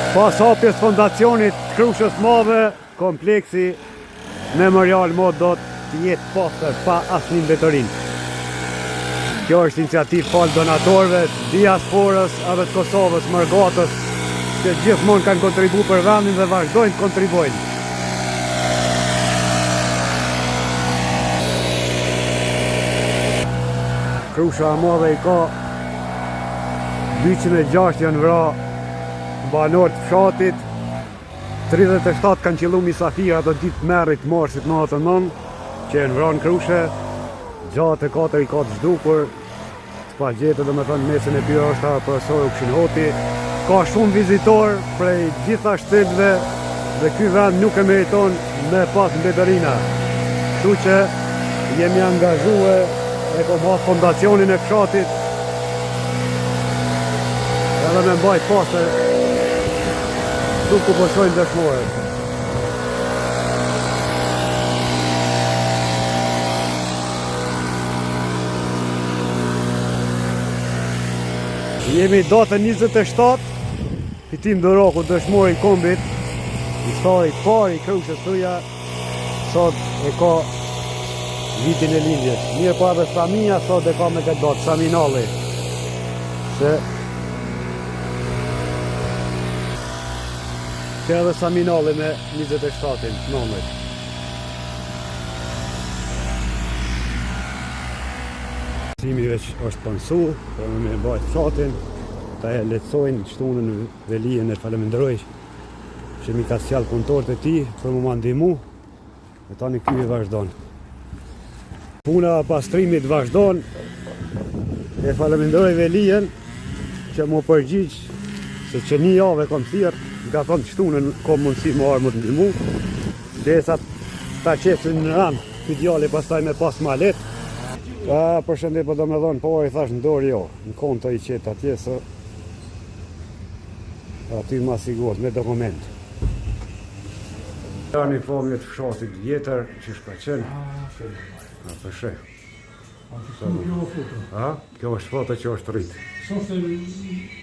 Pas hapjes fondacionit Krushës Madhe, kompleksi Memorial Mod do të jetë pastër pa asnjë mbetërinë. Kjo është iniciativë falë donatorëve, diasporës edhe të Kosovës, Mërgatës, që gjithmonë kanë kontribuar për vendin dhe vazhdojnë të kontribuojnë. Krusha e Madhe i ka 206 janë vra banor të fshatit, 37 kanë qëllu misafira ato ditë merrit marsit natën 9, që e në vranë Krushe, gjatë e 4 i ka të zhdukur, të pa gjetë dhe me thënë mesin e tyre është profesor Ukshin Hoti. Ka shumë vizitor prej gjitha shtetëve dhe ky vend nuk e meriton me pas mbetërina. Kështu që jemi angazhue e kom hasë fondacionin e fshatit edhe me mbajt pastër tu ku përshojnë dëshmorët. Jemi datën 27, fitim Doroku, dëshmori kombit, i stari pari Krushës tuja, sot e ka vitin e lindjes. Mirë pa dhe Samia, sot e ka me këtë datë, Saminalli. Se edhe Saminalli me 27-in, nëmët. Simi veç është pënsu, për me bajtë fshatin, ta e letësojnë shtunën Velijen e falemendroj që mi ka sjallë kontorët e ti për mu mandimu, e tani ky vazhdon. Puna pastrimit vazhdon, e falemendroj Velijen që mu përgjigj se që një javë e kom thirë, nga thonë shtunën kom mundësi më arë më të ndimu, dhe sa ta qesin në ranë, këtë djali pastaj me pas malet. Përshëndet, po do me dhonë, po i thash në dorë jo, në konto i qetë atje, së aty ma sigurët, me dokument. Ja një fomje të fshatit vjetër, që shka qenë. Përshe. Kjo është foto që është rritë.